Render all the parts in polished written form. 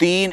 3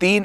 3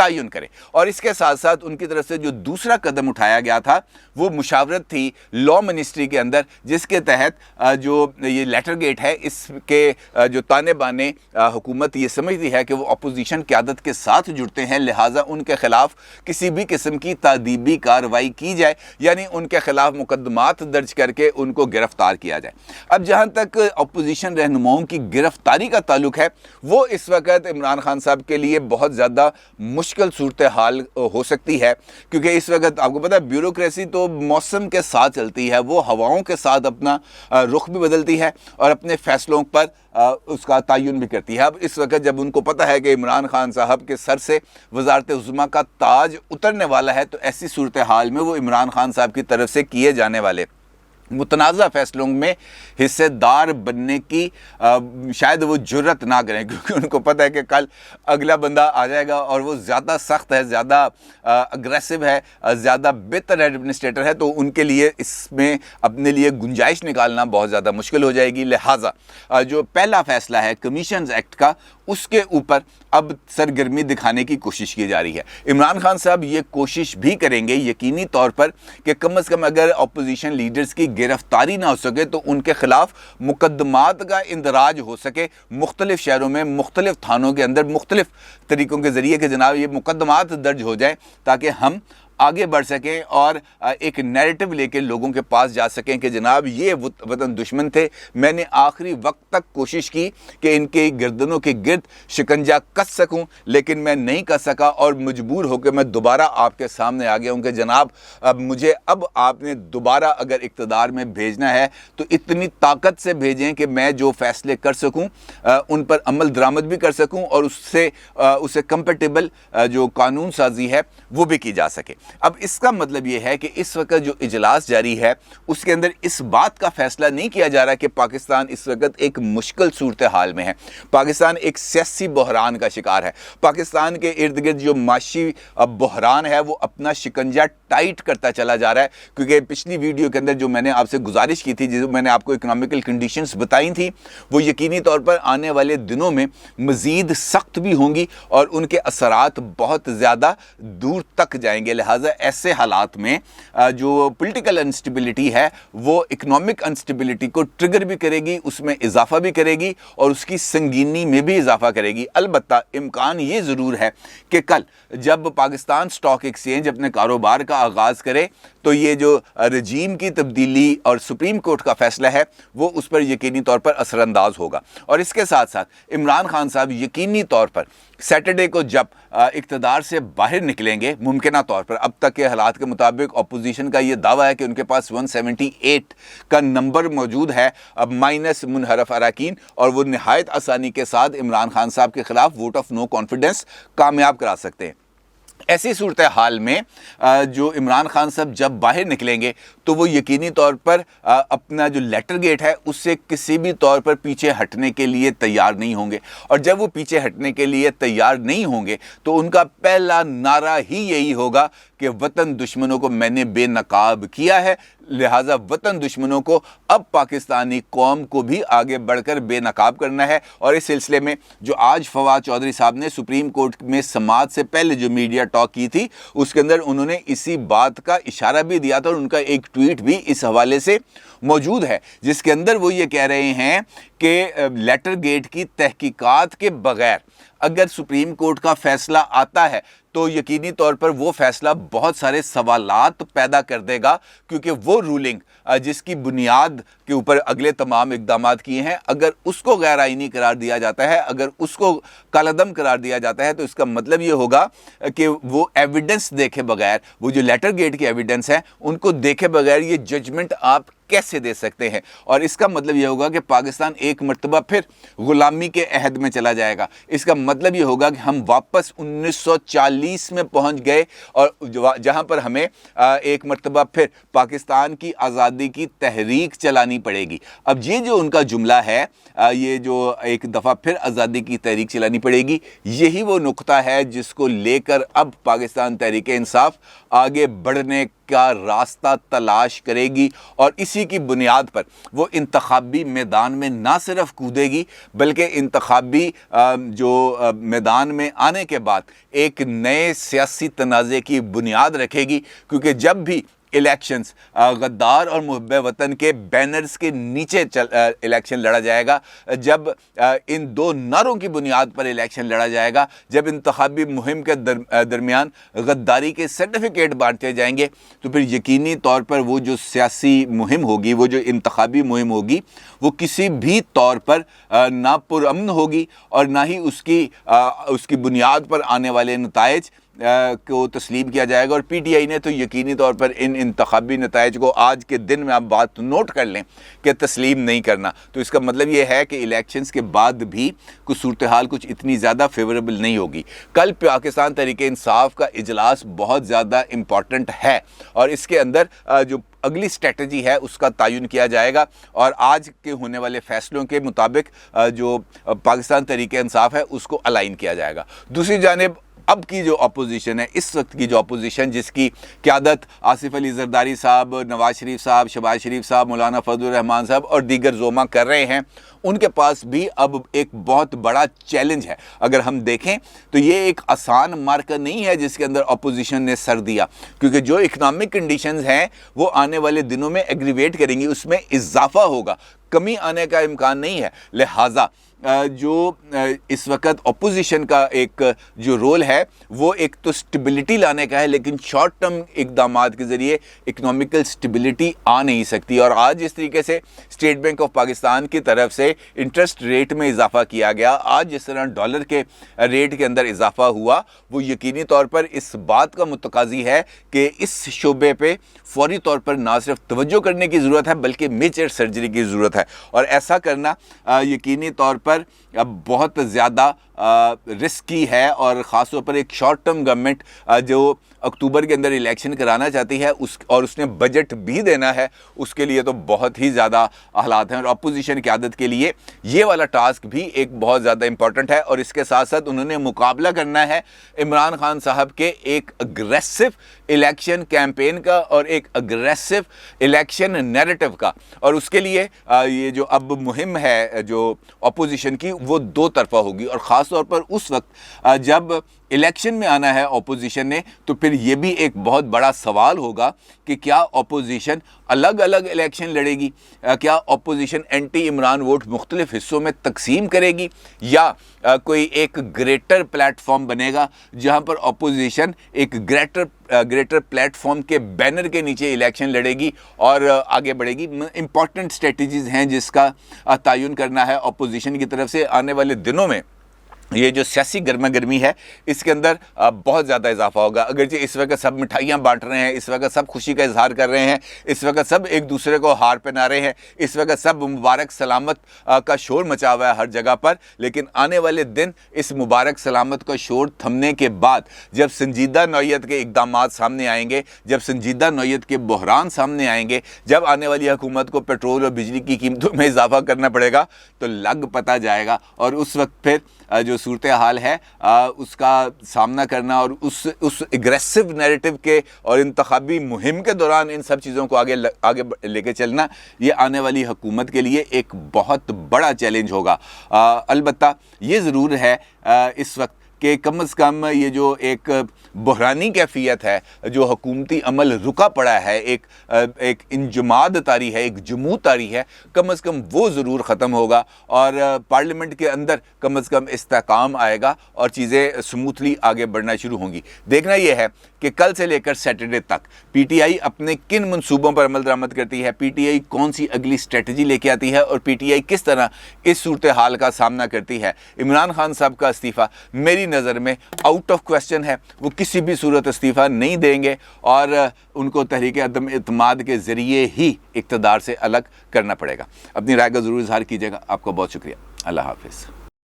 تعین کرے. اور اس کے ساتھ ساتھ ان کی طرف سے جو دوسرا قدم اٹھایا گیا تھا وہ مشاورت تھی لا منسٹری کے اندر, جس کے تحت جو یہ لیٹر گیٹ ہے اس کے جو تانے بانے حکومت یہ سمجھتی ہے کہ وہ اپوزیشن قیادت کے ساتھ جڑتے ہیں, لہٰذا ان کے خلاف کسی بھی قسم کی تادیبی کارروائی کی جائے, یعنی ان کے خلاف مقدمات درج کر کے ان کو گرفتار کیا جائے. اب جہاں تک اپوزیشن رہنماؤں کی گرفتاری کا تعلق ہے وہ اس وقت عمران خان صاحب کے لیے بہت زیادہ مشکل صورتحال ہو سکتی ہے, کیونکہ اس وقت آپ کو پتہ ہے بیوروکریسی تو موسم کے ساتھ چلتی ہے, وہ ہواؤں کے ساتھ اپنا رخ بھی بدلتی ہے اور اپنے فیصلوں پر اس کا تعین بھی کرتی ہے. اب اس وقت جب ان کو پتہ ہے کہ عمران خان صاحب کے سر سے وزارت عظمیٰ کا تاج اترنے والا ہے, تو ایسی صورتحال میں وہ عمران خان صاحب کی طرف سے کیے جانے والے متنازع فیصلوں میں حصے دار بننے کی شاید وہ جرت نہ کریں, کیونکہ ان کو پتہ ہے کہ کل اگلا بندہ آ جائے گا اور وہ زیادہ سخت ہے, زیادہ اگریسو ہے, زیادہ بہتر ایڈمنسٹریٹر ہے, تو ان کے لیے اس میں اپنے لیے گنجائش نکالنا بہت زیادہ مشکل ہو جائے گی. لہٰذا جو پہلا فیصلہ ہے کمیشنز ایکٹ کا, اس کے اوپر اب سرگرمی دکھانے کی کوشش کی جا رہی ہے. عمران خان صاحب یہ کوشش بھی کریں گے یقینی طور پر کہ کم از کم اگر اپوزیشن لیڈرز کی گرفتاری نہ ہو سکے تو ان کے خلاف مقدمات کا اندراج ہو سکے مختلف شہروں میں, مختلف تھانوں کے اندر, مختلف طریقوں کے ذریعے کہ جناب یہ مقدمات درج ہو جائیں تاکہ ہم آگے بڑھ سکیں اور ایک نیریٹو لے کے لوگوں کے پاس جا سکیں کہ جناب یہ وطن دشمن تھے, میں نے آخری وقت تک کوشش کی کہ ان کے گردنوں کے گرد شکنجہ کس سکوں لیکن میں نہیں کر سکا اور مجبور ہو کے میں دوبارہ آپ کے سامنے آ گیا ہوں کہ جناب مجھے اب آپ نے دوبارہ اگر اقتدار میں بھیجنا ہے تو اتنی طاقت سے بھیجیں کہ میں جو فیصلے کر سکوں ان پر عمل درآمد بھی کر سکوں اور اسے کمپیٹیبل جو قانون سازی ہے وہ بھی کی جا سکے. اب اس کا مطلب یہ ہے کہ اس وقت جو اجلاس جاری ہے اس کے اندر اس بات کا فیصلہ نہیں کیا جا رہا کہ پاکستان اس وقت ایک مشکل صورتحال میں ہے, پاکستان ایک سیاسی بحران کا شکار ہے, پاکستان کے ارد گرد جو معاشی بحران ہے وہ اپنا شکنجہ ٹائٹ کرتا چلا جا رہا ہے, کیونکہ پچھلی ویڈیو کے اندر جو میں نے آپ سے گزارش کی تھی, جو میں نے آپ کو اکنامیکل کنڈیشنز بتائی تھیں, وہ یقینی طور پر آنے والے دنوں میں مزید سخت بھی ہوں گی اور ان کے اثرات بہت زیادہ دور تک جائیں گے. لہٰذا ایسے حالات میں جو پولیٹیکل انسٹیبلٹی ہے وہ اکنامک انسٹیبلٹی کو ٹریگر بھی کرے گی, اس میں اضافہ بھی کرے گی اور اس کی سنگینی میں بھی اضافہ کرے گی. البتہ امکان یہ ضرور ہے کہ کل جب پاکستان اسٹاک ایکسچینج اپنے کاروبار کا آغاز کرے تو یہ جو رجیم کی تبدیلی اور سپریم کورٹ کا فیصلہ ہے وہ اس پر یقینی طور پر اثر انداز ہوگا. اور اس کے ساتھ ساتھ عمران خان صاحب یقینی طور پر سیٹرڈے کو جب اقتدار سے باہر نکلیں گے, ممکنہ طور پر اب تک کے حالات کے مطابق اپوزیشن کا یہ دعویٰ ہے کہ ان کے پاس 178 کا نمبر موجود ہے اب مائنس منحرف اراکین, اور وہ نہایت آسانی کے ساتھ عمران خان صاحب کے خلاف ووٹ آف نو کانفیڈنس کامیاب کرا سکتے ہیں. ایسی صورتحال میں جو عمران خان صاحب جب باہر نکلیں گے تو وہ یقینی طور پر اپنا جو لیٹر گیٹ ہے اس سے کسی بھی طور پر پیچھے ہٹنے کے لیے تیار نہیں ہوں گے, اور جب وہ پیچھے ہٹنے کے لیے تیار نہیں ہوں گے تو ان کا پہلا نعرہ ہی یہی ہوگا کہ وطن دشمنوں کو میں نے بے نقاب کیا ہے, لہٰذا وطن دشمنوں کو اب پاکستانی قوم کو بھی آگے بڑھ کر بے نقاب کرنا ہے. اور اس سلسلے میں جو آج فواد چودھری صاحب نے سپریم کورٹ میں سماعت سے پہلے جو میڈیا ٹاک کی تھی اس کے اندر انہوں نے اسی بات کا اشارہ بھی دیا تھا, اور ان کا ایک ٹویٹ بھی اس حوالے سے موجود ہے جس کے اندر وہ یہ کہہ رہے ہیں کہ لیٹر گیٹ کی تحقیقات کے بغیر اگر سپریم کورٹ کا فیصلہ آتا ہے تو یقینی طور پر وہ فیصلہ بہت سارے سوالات پیدا کر دے گا, کیونکہ وہ رولنگ جس کی بنیاد کے اوپر اگلے تمام اقدامات کیے ہیں اگر اس کو غیر آئینی قرار دیا جاتا ہے, اگر اس کو کالعدم قرار دیا جاتا ہے, تو اس کا مطلب یہ ہوگا کہ وہ ایویڈنس دیکھے بغیر, وہ جو لیٹر گیٹ کی ایویڈنس ہے ان کو دیکھے بغیر یہ ججمنٹ آپ کیسے دے سکتے ہیں, اور اس کا مطلب یہ ہوگا کہ پاکستان ایک مرتبہ پھر غلامی کے عہد میں چلا جائے گا. اس کا مطلب یہ ہوگا کہ ہم واپس 1940 میں پہنچ گئے, اور جہاں پر ہمیں ایک مرتبہ پھر پاکستان کی آزادی کی تحریک چلانی پڑے گی. اب یہ جو ان کا جملہ ہے, یہ جو ایک دفعہ پھر آزادی کی تحریک چلانی پڑے گی, یہی وہ نقطہ ہے جس کو لے کر اب پاکستان تحریک انصاف آگے بڑھنے کا راستہ تلاش کرے گی اور اسی کی بنیاد پر وہ انتخابی میدان میں نہ صرف کودے گی بلکہ انتخابی جو میدان میں آنے کے بعد ایک نئے سیاسی تنازع کی بنیاد رکھے گی، کیونکہ جب بھی الیکشنز غدار اور محب وطن کے بینرز کے نیچے الیکشن لڑا جائے گا، جب ان دو نعروں کی بنیاد پر الیکشن لڑا جائے گا، جب انتخابی مہم کے درمیان غداری کے سرٹیفکیٹ بانٹے جائیں گے، تو پھر یقینی طور پر وہ جو سیاسی مہم ہوگی، وہ جو انتخابی مہم ہوگی، وہ کسی بھی طور پر نہ پرامن ہوگی اور نہ ہی اس کی بنیاد پر آنے والے نتائج کو تسلیم کیا جائے گا۔ اور پی ٹی آئی نے تو یقینی طور پر ان انتخابی نتائج کو آج کے دن میں آپ بات نوٹ کر لیں کہ تسلیم نہیں کرنا، تو اس کا مطلب یہ ہے کہ الیکشنز کے بعد بھی کچھ صورتحال کچھ اتنی زیادہ فیوریبل نہیں ہوگی۔ کل پاکستان تحریک انصاف کا اجلاس بہت زیادہ امپورٹنٹ ہے اور اس کے اندر جو اگلی اسٹریٹجی ہے اس کا تعین کیا جائے گا اور آج کے ہونے والے فیصلوں کے مطابق جو پاکستان تحریک انصاف ہے اس کو الائن کیا جائے گا۔ دوسری جانب اب کی جو اپوزیشن ہے، اس وقت کی جو اپوزیشن جس کی قیادت آصف علی زرداری صاحب، نواز شریف صاحب، شہباز شریف صاحب، مولانا فضل الرحمان صاحب اور دیگر زعما کر رہے ہیں، ان کے پاس بھی اب ایک بہت بڑا چیلنج ہے۔ اگر ہم دیکھیں تو یہ ایک آسان مارکر نہیں ہے جس کے اندر اپوزیشن نے سر دیا، کیونکہ جو اکنامک کنڈیشنز ہیں وہ آنے والے دنوں میں ایگریویٹ کریں گی، اس میں اضافہ ہوگا، کمی آنے کا امکان نہیں ہے۔ لہٰذا جو اس وقت اپوزیشن کا ایک جو رول ہے وہ ایک تو سٹیبلٹی لانے کا ہے، لیکن شارٹ ٹرم اقدامات کے ذریعے اکنامیکل سٹیبلٹی آ نہیں سکتی۔ اور آج جس طریقے سے اسٹیٹ بینک آف پاکستان کی طرف سے انٹرسٹ ریٹ میں اضافہ کیا گیا، آج جس طرح ڈالر کے ریٹ کے اندر اضافہ ہوا، وہ یقینی طور پر اس بات کا متقاضی ہے کہ اس شعبے پہ فوری طور پر نہ صرف توجہ کرنے کی ضرورت ہے بلکہ میجر سرجری کی ضرورت ہے، اور ایسا کرنا یقینی طور پر بہت زیادہ رسکی ہے، اور خاص طور پر ایک شارٹ ٹرم گورنمنٹ جو اکتوبر کے اندر الیکشن کرانا چاہتی ہے اور اس نے بجٹ بھی دینا ہے، اس کے لیے تو بہت ہی زیادہ حالات ہیں، اور اپوزیشن قیادت کے لیے یہ والا ٹاسک بھی ایک بہت زیادہ امپورٹنٹ ہے۔ اور اس کے ساتھ ساتھ انہوں نے مقابلہ کرنا ہے عمران خان صاحب کے ایک اگریسو الیکشن کیمپین کا اور ایک اگریسو الیکشن نیریٹو کا، اور اس کے لیے یہ جو اب مہم ہے جو اپوزیشن کی وہ دو طرفہ ہوگی، اور خاص طور پر اس وقت جب الیکشن میں آنا ہے اپوزیشن نے، تو پھر یہ بھی ایک بہت بڑا سوال ہوگا کہ کیا اپوزیشن الگ الگ الیکشن لڑے گی، کیا اپوزیشن اینٹی عمران ووٹ مختلف حصوں میں تقسیم کرے گی، یا کوئی ایک گریٹر پلیٹ فارم بنے گا جہاں پر اپوزیشن ایک گریٹر پلیٹ فارم کے بینر کے نیچے الیکشن لڑے گی اور آگے بڑھے گی۔ امپورٹنٹ اسٹریٹجیز ہیں جس کا تعین کرنا ہے اپوزیشن کی طرف سے آنے والے دنوں میں۔ یہ جو سیاسی گرما گرمی ہے اس کے اندر بہت زیادہ اضافہ ہوگا، اگرچہ اس وقت سب مٹھائیاں بانٹ رہے ہیں، اس وقت سب خوشی کا اظہار کر رہے ہیں، اس وقت سب ایک دوسرے کو ہار پہنا رہے ہیں، اس وقت سب مبارک سلامت کا شور مچا ہوا ہے ہر جگہ پر، لیکن آنے والے دن اس مبارک سلامت کا شور تھمنے کے بعد جب سنجیدہ نوعیت کے اقدامات سامنے آئیں گے، جب سنجیدہ نوعیت کے بحران سامنے آئیں گے، جب آنے والی حکومت کو پیٹرول اور بجلی کی قیمتوں میں اضافہ کرنا پڑے گا تو لگ پتہ جائے گا، اور اس وقت پھر جو صورتحال ہے اس کا سامنا کرنا اور اس اگریسو نیریٹو کے اور انتخابی مہم کے دوران ان سب چیزوں کو آگے لے کے چلنا، یہ آنے والی حکومت کے لیے ایک بہت بڑا چیلنج ہوگا۔ البتہ یہ ضرور ہے اس وقت کہ کم از کم یہ جو ایک بحرانی کیفیت ہے، جو حکومتی عمل رکا پڑا ہے، ایک انجماد طاری ہے، ایک جمود طاری ہے، کم از کم وہ ضرور ختم ہوگا اور پارلیمنٹ کے اندر کم از کم استحکام آئے گا اور چیزیں سموتھلی آگے بڑھنا شروع ہوں گی۔ دیکھنا یہ ہے کہ کل سے لے کر سیٹرڈے تک پی ٹی آئی اپنے کن منصوبوں پر عمل درآمد کرتی ہے، پی ٹی آئی کون سی اگلی اسٹریٹجی لے کے آتی ہے، اور پی ٹی آئی کس طرح اس صورتحال کا سامنا کرتی ہے۔ عمران خان صاحب کا استعفیٰ میری نظر میں آؤٹ آف کویسچن ہے، وہ کسی بھی صورت استعفیٰ نہیں دیں گے اور ان کو تحریک عدم اعتماد کے ذریعے ہی اقتدار سے الگ کرنا پڑے گا۔ اپنی رائے کا ضرور اظہار کیجیے گا۔ آپ کا بہت شکریہ۔ اللہ حافظ۔